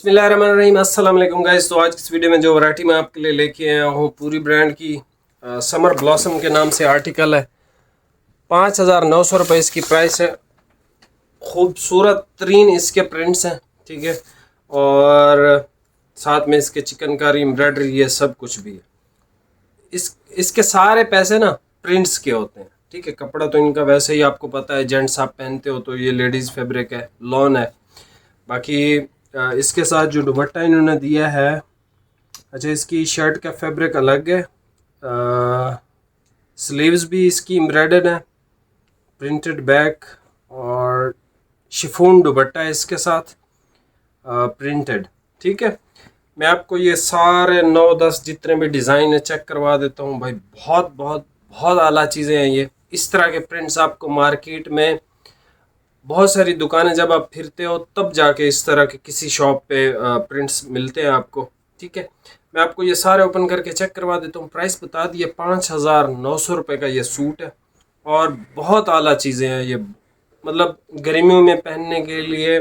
बिस्मिल्लाहिर्रहमानिर्रहीम। अस्सलाम वालेकुम गाइस। तो आज की इस वीडियो में जो वैरायटी मैं आपके लिए लेके आया हूँ, पूरी ब्रांड की समर ब्लॉसम के नाम से आर्टिकल है। 5,900 रुपये इसकी प्राइस है। खूबसूरत तरीन इसके प्रिंट्स हैं, ठीक है। और साथ में इसके चिकनकारी एम्ब्रॉयडरी ये सब कुछ भी है। इसके सारे पैसे ना प्रिंट्स के होते हैं, ठीक है। कपड़ा तो इनका वैसे ही आपको पता है, जेंट्स आप पहनते हो तो ये लेडीज़ फैब्रिक है, लॉन है। बाकी इसके साथ जो दुपट्टा इन्होंने दिया है, अच्छा इसकी शर्ट का फैब्रिक अलग है। स्लीव्स भी इसकी एम्ब्रॉयडर्ड है, प्रिंटेड बैक और शिफॉन दुपट्टा है इसके साथ, प्रिंटेड, ठीक है। मैं आपको ये सारे 9-10 जितने भी डिज़ाइन है चेक करवा देता हूँ भाई। बहुत बहुत बहुत आला चीज़ें हैं ये। इस तरह के प्रिंट्स आपको मार्केट में बहुत सारी दुकानें जब आप फिरते हो तब जाके इस तरह के किसी शॉप पे प्रिंट्स मिलते हैं आपको, ठीक है। मैं आपको ये सारे ओपन करके चेक करवा देता हूँ। प्राइस बता दिए 5,900 रुपये का ये सूट है और बहुत आला चीज़ें हैं ये। मतलब गर्मियों में पहनने के लिए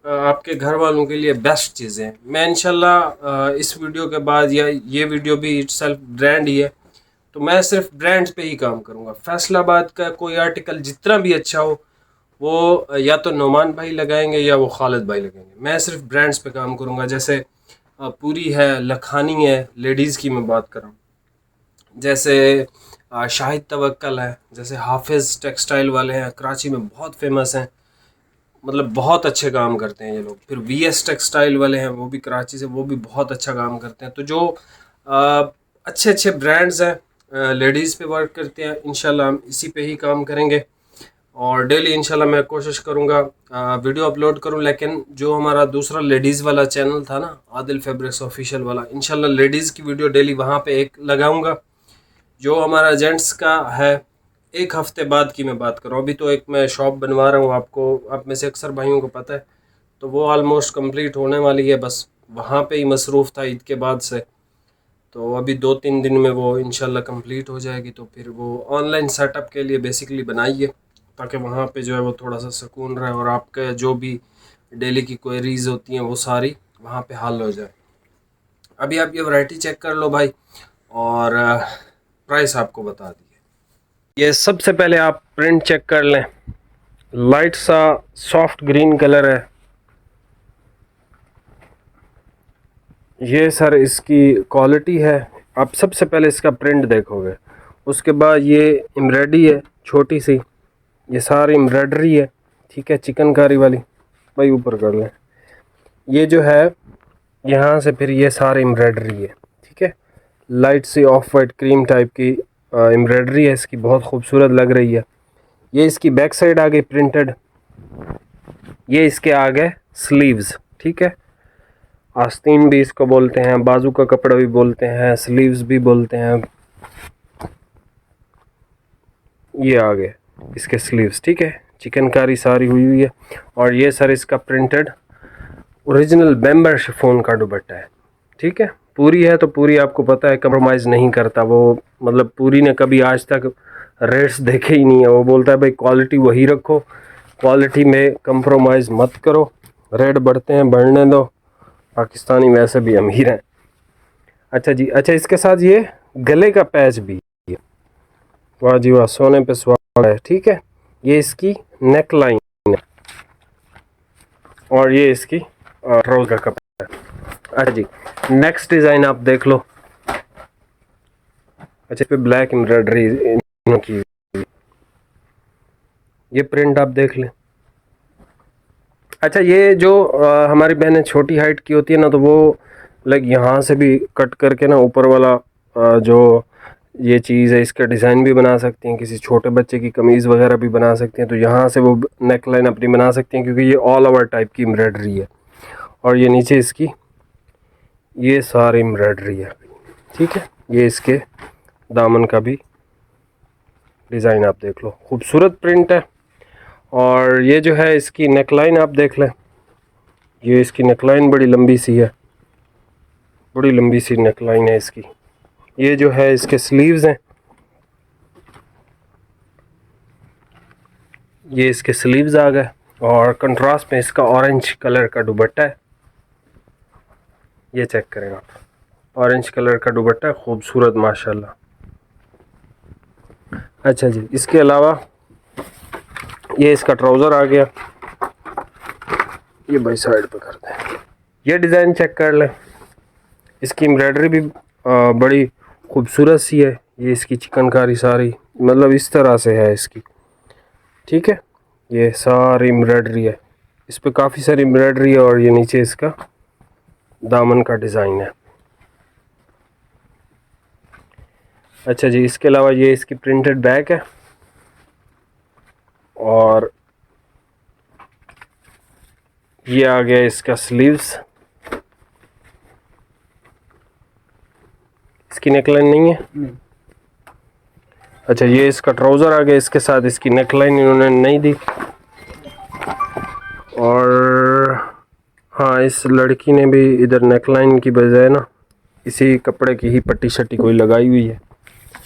आपके घर वालों के लिए बेस्ट चीज़ें हैं। मैं इंशाल्लाह इस वीडियो के बाद, या ये वीडियो भी इटसेल्फ ब्रांड ही है, तो मैं सिर्फ ब्रांड्स पे ही काम करूँगा। फैसलाबाद का कोई आर्टिकल जितना भी अच्छा हो वो या तो नोमान भाई लगाएंगे या वो खालिद भाई लगाएंगे। मैं सिर्फ ब्रांड्स पे काम करूँगा। जैसे पूरी है, लखानी है, लेडीज़ की मैं बात कर रहा हूँ। जैसे शाहिद तवक्कल है, जैसे हाफिज़ टेक्सटाइल वाले हैं, कराची में बहुत फेमस हैं। मतलब बहुत अच्छे काम करते हैं ये लोग। फिर वीएस टेक्सटाइल वाले हैं, वो भी कराची से, वो भी बहुत अच्छा काम करते हैं। तो जो अच्छे अच्छे ब्रांड्स हैं, लेडीज़ पे वर्क करते हैं, इंशाल्लाह हम इसी पे ही काम करेंगे। और डेली इंशाल्लाह मैं कोशिश करूँगा वीडियो अपलोड करूँ। लेकिन जो हमारा दूसरा लेडीज़ वाला चैनल था ना, आदिल फैब्रिक्स ऑफिशियल वाला, इंशाल्लाह लेडीज़ की वीडियो डेली वहाँ पे एक लगाऊंगा। जो हमारा जेंट्स का है, एक हफ्ते बाद की मैं बात कर रहा हूँ। अभी तो एक मैं शॉप बनवा रहा हूँ, आपको आप में से अक्सर भाइयों को पता है। तो वो ऑलमोस्ट कंप्लीट होने वाली है, बस वहाँ पे ही मसरूफ़ था ईद के बाद से। तो अभी 2-3 दिन में वो इंशाल्लाह कंप्लीट हो जाएगी। तो फिर वो ऑनलाइन सेटअप के लिए बेसिकली बनाई है, ताकि वहाँ पे जो है वो थोड़ा सा सुकून रहे और आपके जो भी डेली की क्वेरीज होती हैं वो सारी वहाँ पे हल हो जाए। अभी आप ये वैरायटी चेक कर लो भाई, और प्राइस आपको बता दिए। ये सबसे पहले आप प्रिंट चेक कर लें। लाइट सा सॉफ्ट ग्रीन कलर है ये सर, इसकी क्वालिटी है। आप सबसे पहले इसका प्रिंट देखोगे, उसके बाद ये एम्ब्रॉयडरी है छोटी सी, ये सारी एम्ब्रॉयडरी है, ठीक है, चिकनकारी वाली। भाई ऊपर कर लें। ये जो है यहाँ से फिर ये सारी एम्ब्रॉयडरी है, ठीक है। लाइट सी ऑफ वाइट क्रीम टाइप की एम्ब्रॉयडरी है इसकी, बहुत खूबसूरत लग रही है। ये इसकी बैक साइड आ गई प्रिंटेड। ये इसके आ गए स्लीव्स, ठीक है। आस्तीन भी इसको बोलते हैं, बाजू का कपड़ा भी बोलते हैं, स्लीव्स भी बोलते हैं। ये आ गए इसके स्लीव्स, ठीक है, चिकनकारी सारी हुई हुई है। और ये सर इसका प्रिंटेड ओरिजिनल बेम्बर शिफॉन का दुपट्टा है, ठीक है। पूरी है तो पूरी आपको पता है कंप्रोमाइज़ नहीं करता वो। मतलब पूरी ने कभी आज तक रेट्स देखे ही नहीं है। वो बोलता है भाई क्वालिटी वही रखो, क्वालिटी में कंप्रोमाइज़ मत करो, रेट बढ़ते हैं बढ़ने दो, पाकिस्तानी वैसे भी अमीर हैं। अच्छा जी, अच्छा इसके साथ ये गले का पैच भी है। वाह जी वाह, सोने पे सुहागा है, ठीक है। ये इसकी नेक लाइन है और ये इसकी ट्राउजर का कपड़ा है। अच्छा जी, नेक्स्ट डिज़ाइन आप देख लो। अच्छा, इस पे ब्लैक एम्ब्रॉयडरी की, ये प्रिंट आप देख लें। अच्छा, ये जो हमारी बहनें छोटी हाइट की होती है ना, तो वो लाइक यहाँ से भी कट करके ना ऊपर वाला जो ये चीज़ है इसका डिज़ाइन भी बना सकती हैं। किसी छोटे बच्चे की कमीज़ वगैरह भी बना सकती हैं, तो यहाँ से वो नेक लाइन अपनी बना सकती हैं, क्योंकि ये ऑल ओवर टाइप की एम्ब्रॉयडरी है। और ये नीचे इसकी ये सारी एम्ब्रॉयडरी है, ठीक है। ये इसके दामन का भी डिज़ाइन आप देख लो, खूबसूरत प्रिंट है। और ये जो है इसकी नेकलाइन आप देख लें। ये इसकी नेकलाइन बड़ी लंबी सी है, बड़ी लंबी सी नेकलाइन है इसकी। ये जो है इसके स्लीव्स हैं, ये इसके स्लीव्स आ गए। और कंट्रास्ट में इसका ऑरेंज कलर का दुपट्टा है। ये चेक करें आप, ऑरेंज कलर का दुपट्टा, खूबसूरत माशाल्लाह। अच्छा जी, इसके अलावा ये इसका ट्राउज़र आ गया, ये भाई साइड पे कर दें। ये डिज़ाइन चेक कर लें, इसकी एम्ब्रॉयडरी भी बड़ी खूबसूरत सी है। ये इसकी चिकनकारी सारी मतलब इस तरह से है इसकी, ठीक है। ये सारी एम्ब्रॉयडरी है, इस पे काफ़ी सारी एम्ब्रॉयडरी है, और ये नीचे इसका दामन का डिज़ाइन है। अच्छा जी, इसके अलावा ये इसकी प्रिंटेड बैक है, और ये आ गया इसका स्लीव्स। इसकी नेकलाइन नहीं है। अच्छा, ये इसका ट्राउज़र आ गया, इसके साथ इसकी नेकलाइन इन्होंने नहीं दी। और हाँ, इस लड़की ने भी इधर नेकलाइन की बजाय ना इसी कपड़े की ही पट्टी शट्टी कोई लगाई हुई है।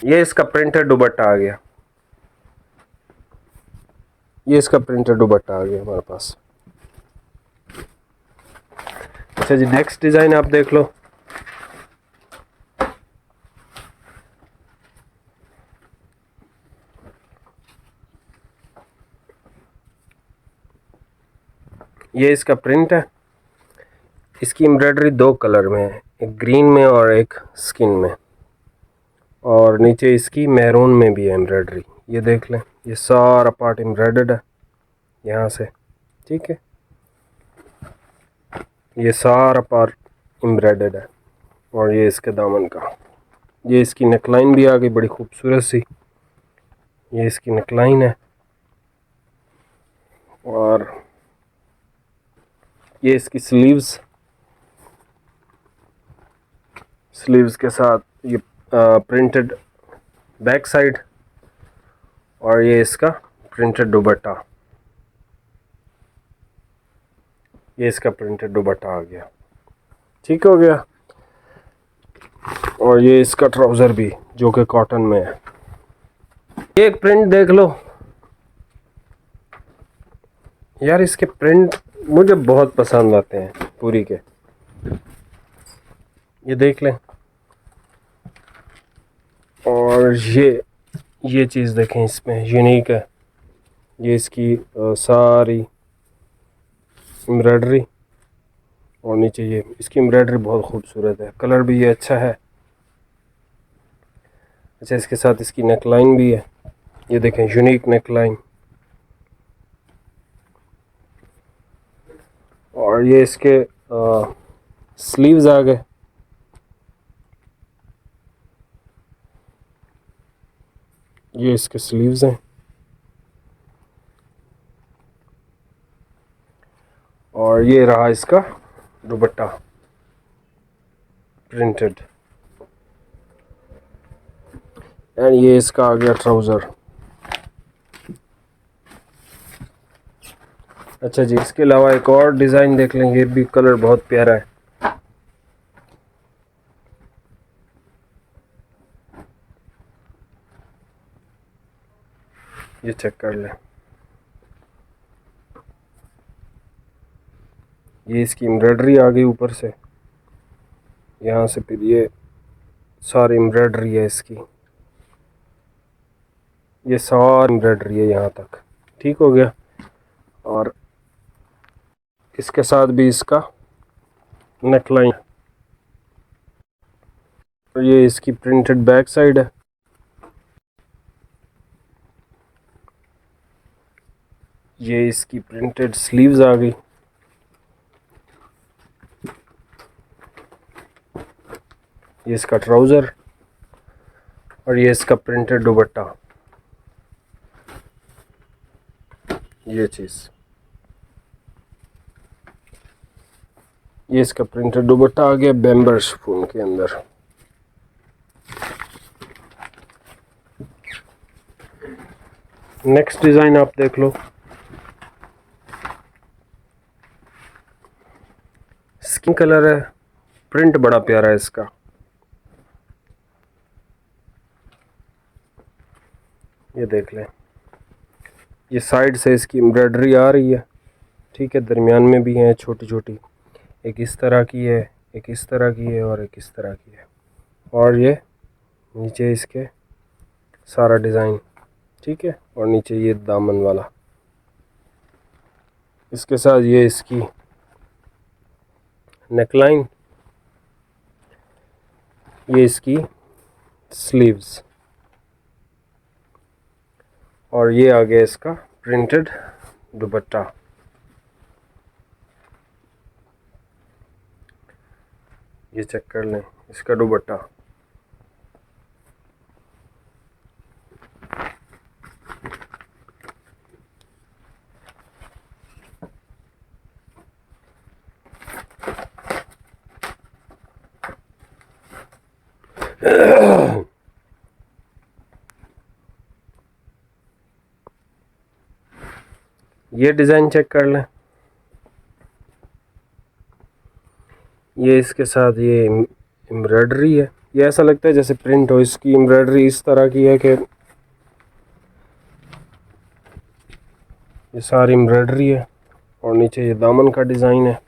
ये इसका प्रिंटेड दुपट्टा आ गया, ये इसका प्रिंटेड दुपट्टा आ गया हमारे पास। अच्छा जी, नेक्स्ट डिज़ाइन आप देख लो। ये इसका प्रिंट है, इसकी एम्ब्रॉयडरी दो कलर में है, एक ग्रीन में और एक स्किन में, और नीचे इसकी मैरून में भी है एम्ब्रॉयडरी। ये देख लें, ये सारा पार्ट एम्ब्रॉयडर्ड है यहाँ से, ठीक है। ये सारा पार्ट एम्ब्रॉयडर्ड है, और ये इसके दामन का, ये इसकी नेकलाइन भी आ गई बड़ी खूबसूरत सी। ये इसकी नेकलाइन है, और ये इसकी स्लीव्स के साथ ये प्रिंटेड बैक साइड, और ये इसका प्रिंटेड दुपट्टा, ये इसका प्रिंटेड दुपट्टा आ गया, ठीक हो गया। और ये इसका ट्राउज़र भी जो कि कॉटन में है। ये एक प्रिंट देख लो यार, इसके प्रिंट मुझे बहुत पसंद आते हैं पूरी के। ये देख लें, और ये चीज़ देखें, इसमें यूनिक है। ये इसकी सारी एम्ब्रॉयडरी, और नीचे ये इसकी एम्ब्रॉयडरी बहुत खूबसूरत है, कलर भी ये अच्छा है। अच्छा, इसके साथ इसकी नेकलाइन भी है, ये देखें यूनिक नेकलाइन, और ये इसके स्लीव्स आ गए। ये इसके स्लीव्स हैं, और ये रहा इसका दुपट्टा प्रिंटेड, एंड ये इसका आ गया ट्राउज़र। अच्छा जी, इसके अलावा एक और डिज़ाइन देख लें, ये भी कलर बहुत प्यारा है। ये चेक कर लें, ये इसकी एम्ब्रॉयडरी आ गई ऊपर से, यहाँ से फिर ये सारी एम्ब्रॉयडरी है इसकी, ये सारी एम्ब्रॉयडरी है यहाँ तक, ठीक हो गया। और इसके साथ भी इसका नेकलाइन, और ये इसकी प्रिंटेड बैक साइड है। ये इसकी प्रिंटेड स्लीव्स आ गई, ये इसका ट्राउज़र, और ये इसका प्रिंटेड दुपट्टा। ये चीज़, ये इसका प्रिंटेड दुपट्टा आ गया बेम्बर शिफॉन के अंदर। नेक्स्ट डिज़ाइन आप देख लो, स्किन कलर है, प्रिंट बड़ा प्यारा है इसका। ये देख लें, ये साइड से इसकी एम्ब्रॉयडरी आ रही है, ठीक है, दरमियान में भी है छोटी छोटी, एक इस तरह की है, एक इस तरह की है और एक इस तरह की है, और ये नीचे इसके सारा डिज़ाइन, ठीक है। और नीचे ये दामन वाला, इसके साथ ये इसकी नेकलाइन, ये इसकी स्लीव्स, और ये आ गया इसका प्रिंटेड दुपट्टा। ये चेक कर लें इसका दुपट्टा। ये डिज़ाइन चेक कर लें, ये इसके साथ ये एम्ब्रॉयडरी है। ये ऐसा लगता है जैसे प्रिंट हो। इसकी एम्ब्रॉयडरी इस तरह की है कि ये सारी एम्ब्रॉयडरी है, और नीचे ये दामन का डिज़ाइन है।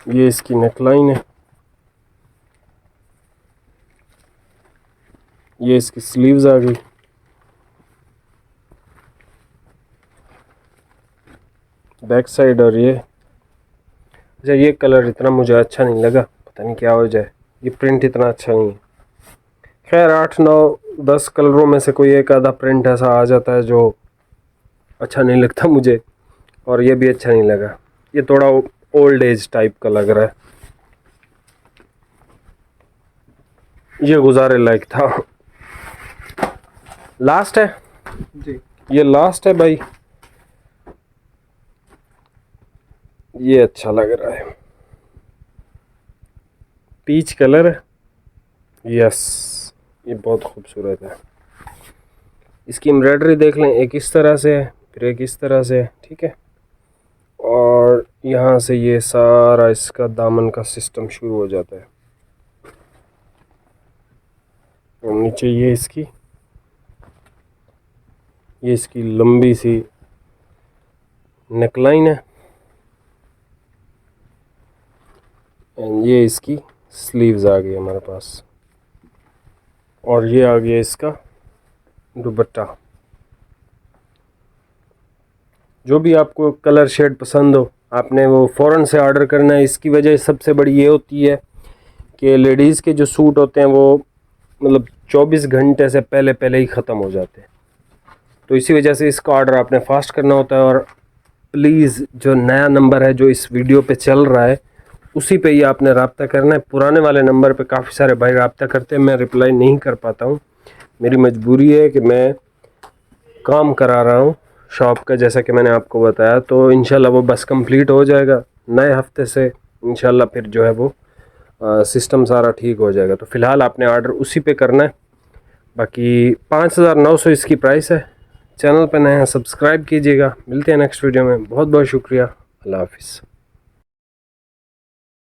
ये इसकी नेकलाइन है, ये इसकी स्लीव्स आ गई। बैक साइड, और ये अच्छा, ये कलर इतना मुझे अच्छा नहीं लगा, पता नहीं क्या हो जाए, ये प्रिंट इतना अच्छा नहीं है। खैर 8 9 10 कलरों में से कोई एक आधा प्रिंट ऐसा आ जाता है जो अच्छा नहीं लगता मुझे, और ये भी अच्छा नहीं लगा। ये थोड़ा ओल्ड एज टाइप का लग रहा है, ये गुजारे लायक था। लास्ट है जी, ये लास्ट है भाई, ये अच्छा लग रहा है, पीच कलर है। यस, ये बहुत खूबसूरत है। इसकी एम्ब्रॉयडरी देख लें, एक इस तरह से है, फिर एक इस तरह से है, ठीक है। और यहाँ से ये सारा इसका दामन का सिस्टम शुरू हो जाता है, और नीचे ये इसकी लंबी सी नेकलाइन है, एंड ये इसकी स्लीव्स आ गई हमारे पास, और ये आ गया इसका दुपट्टा। जो भी आपको कलर शेड पसंद हो, आपने वो फ़ौरन से ऑर्डर करना है। इसकी वजह सबसे बड़ी ये होती है कि लेडीज़ के जो सूट होते हैं वो मतलब 24 घंटे से पहले ही ख़त्म हो जाते हैं, तो इसी वजह से इसका ऑर्डर आपने फास्ट करना होता है। और प्लीज़ जो नया नंबर है जो इस वीडियो पे चल रहा है, उसी पे ही आपने रब्ता करना है। पुराने वाले नंबर पे काफ़ी सारे भाई रब्ता करते हैं, मैं रिप्लाई नहीं कर पाता हूँ, मेरी मजबूरी है कि मैं काम करा रहा हूँ शॉप का, जैसा कि मैंने आपको बताया। तो इंशाल्लाह वो बस कंप्लीट हो जाएगा नए हफ्ते से, इंशाल्लाह फिर जो है वो सिस्टम सारा ठीक हो जाएगा। तो फ़िलहाल आपने ऑर्डर उसी पे करना है। बाकी 5900 इसकी प्राइस है। चैनल पे नए हैं, सब्सक्राइब कीजिएगा। मिलते हैं नेक्स्ट वीडियो में। बहुत बहुत शुक्रिया। अल्लाह हाफिज़।